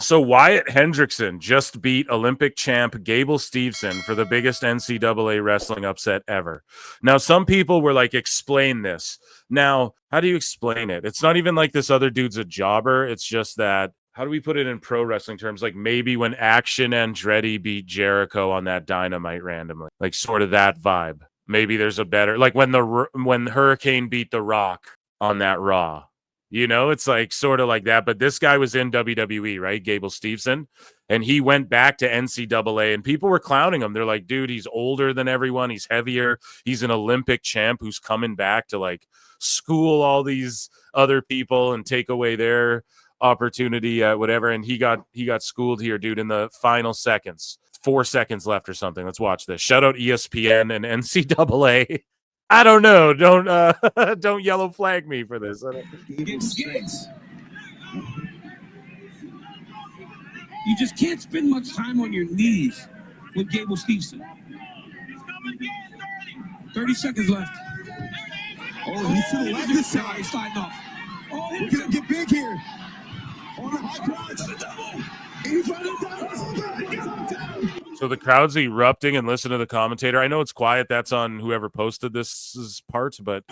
So Wyatt Hendrickson just beat Olympic champ Gable Steveson for the biggest NCAA wrestling upset ever. Now, some people were like, explain this. Now, how do you explain it? It's not even like this other dude's a jobber. It's just that, how do we put it in pro wrestling terms? Like maybe when Action Andretti beat Jericho on that Dynamite randomly, like sort of that vibe. Maybe there's a better, like when Hurricane beat The Rock on that Raw. You know, it's like sort of like that. But this guy was in WWE, right? Gable Steveson. And he went back to NCAA and people were clowning him. They're like, dude, he's older than everyone. He's heavier. He's an Olympic champ who's coming back to like school all these other people and take away their opportunity at whatever. And he got schooled here, dude, in the final seconds. 4 seconds left or something. Let's watch this. Shout out ESPN and NCAA. I don't know. Don't yellow flag me for this. You just can't spend much time on your knees with Gable Steveson. 30 seconds left. Oh, he's to the left this time. He's sliding off. Oh, we're gonna get big here. On the high crotch. He's running down. So the crowd's erupting and listen to the commentator. I know it's quiet. That's on whoever posted this part, but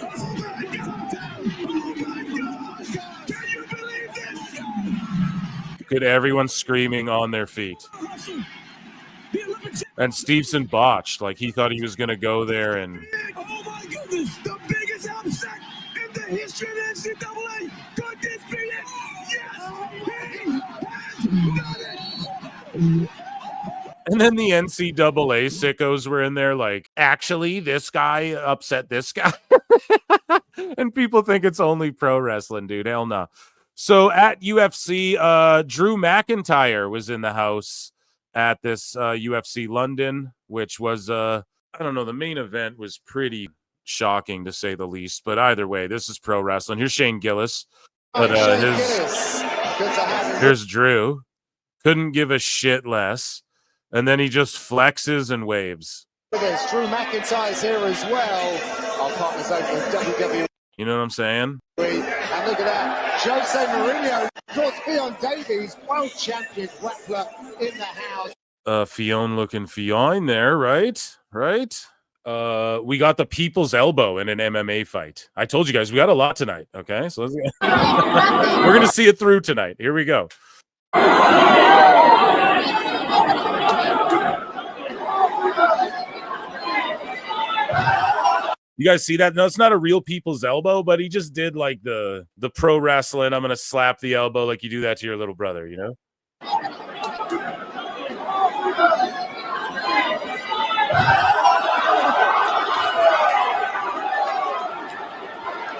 could everyone screaming on their feet? And Steveson botched. Like he thought he was going to go there and. Oh my goodness! The biggest upset in the history of the NCAA. Could this be it? Yes! He has done it! And then the NCAA sickos were in there like, actually, this guy upset this guy. And people think it's only pro wrestling, dude. Hell no. So at UFC, Drew McIntyre was in the house at this UFC London, which was, I don't know, the main event was pretty shocking to say the least. But either way, this is pro wrestling. Here's Shane Gillis. But here's Drew. Couldn't give a shit less. And then he just flexes and waves. There's Drew McIntyre's here as well. Our partners over in WWE. You know what I'm saying? And look at that. Jose Mourinho, of course, Fionn Davies, world champion grappler in the house. Fionn looking fine there, right? Right? We got the people's elbow in an MMA fight. I told you guys we got a lot tonight. Okay, so let's we're gonna see it through tonight. Here we go. You guys see that? No, it's not a real people's elbow, but he just did like the pro wrestling. I'm gonna slap the elbow like you do that to your little brother, you know?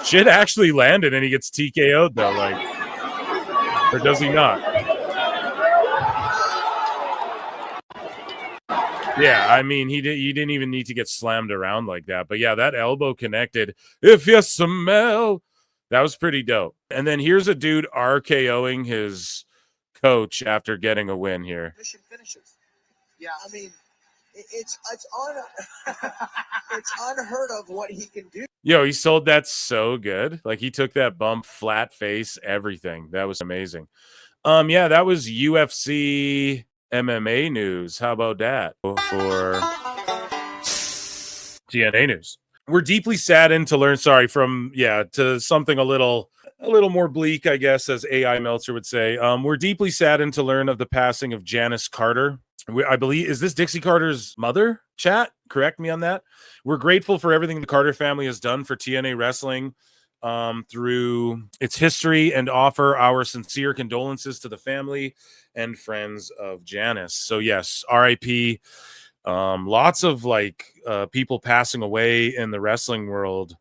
Shit actually landed and he gets TKO'd though, like, or does he not? Yeah, I mean, you didn't even need to get slammed around like that. But yeah, that elbow connected. If you smell, that was pretty dope. And then here's a dude RKOing his coach after getting a win here. Mission finishes. Yeah, I mean, it's unheard of what he can do. Yo, he sold that so good. Like he took that bump, flat face, everything. That was amazing. Yeah, that was UFC MMA news. How about that for TNA news? We're deeply saddened to learn, to something a little more bleak, I guess, as AI Meltzer would say. We're deeply saddened to learn of the passing of Janice Carter. I believe, is this Dixie Carter's mother? Chat, correct me on that. We're grateful for everything the Carter family has done for TNA Wrestling through its history and offer our sincere condolences to the family and friends of Janice. So yes, RIP. Lots of people passing away in the wrestling world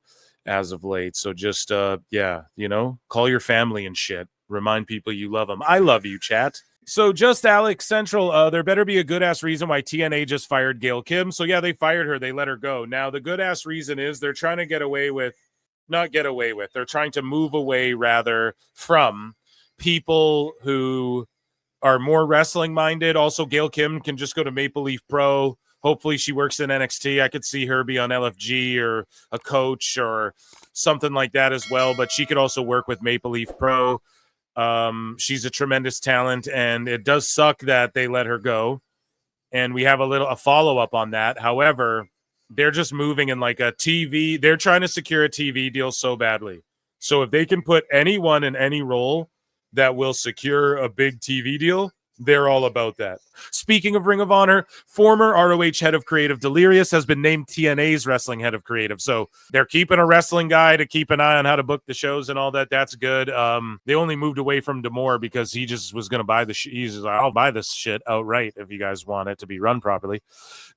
as of late. So just call your family and shit. Remind people you love them. I love you, chat. So just Alex Central, there better be a good ass reason why TNA just fired Gail Kim. So yeah, they fired her. They let her go. Now the good ass reason is they're trying to they're trying to move away rather from people who are more wrestling minded. Also, Gail Kim can just go to Maple Leaf Pro. Hopefully she works in NXT. I could see her be on LFG or a coach or something like that as well. But she could also work with Maple Leaf Pro. She's a tremendous talent, and it does suck that they let her go. And we have a follow-up on that. However, they're just moving in like a TV. They're trying to secure a TV deal so badly. So if they can put anyone in any role that will secure a big TV deal, they're all about that. Speaking of Ring of Honor, former ROH head of creative Delirious has been named TNA's wrestling head of creative. So they're keeping a wrestling guy to keep an eye on how to book the shows and all that. That's good. They only moved away from D'Amore because he just was going to buy he's like, I'll buy this shit outright if you guys want it to be run properly.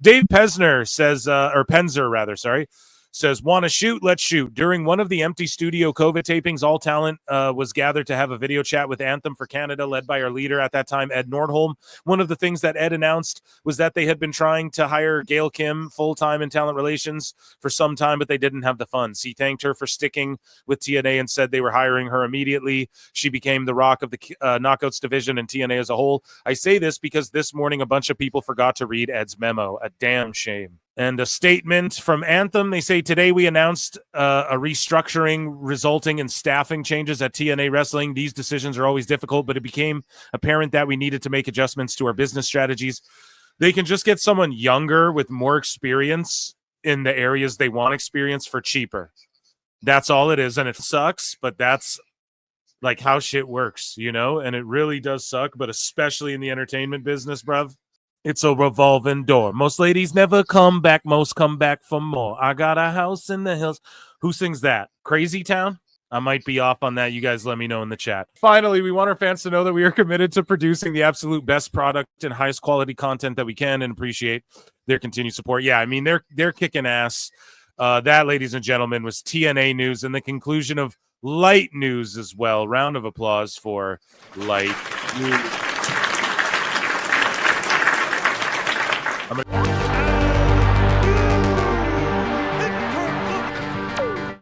Dave Pesner says, or Penzer rather, sorry, says, want to shoot? Let's shoot. During one of the empty studio COVID tapings, all talent was gathered to have a video chat with Anthem for Canada, led by our leader at that time, Ed Nordholm. One of the things that Ed announced was that they had been trying to hire Gail Kim full-time in talent relations for some time, but they didn't have the funds. He thanked her for sticking with TNA and said they were hiring her immediately. She became the rock of the Knockouts division and TNA as a whole. I say this because this morning a bunch of people forgot to read Ed's memo. A damn shame. And a statement from Anthem. They say, today we announced a restructuring resulting in staffing changes at TNA Wrestling. These decisions are always difficult, but it became apparent that we needed to make adjustments to our business strategies. They can just get someone younger with more experience in the areas they want experience for cheaper. That's all it is. And it sucks, but that's like how shit works, you know? And it really does suck, but especially in the entertainment business, bruv. It's a revolving door. Most ladies never come back. Most come back for more. I got a house in the hills. Who sings that? Crazy Town? I might be off on that. You guys let me know in the chat. Finally, we want our fans to know that we are committed to producing the absolute best product and highest quality content that we can, and appreciate their continued support. Yeah, I mean, they're kicking ass. That, ladies and gentlemen, was TNA news and the conclusion of Light News as well. Round of applause for Light News.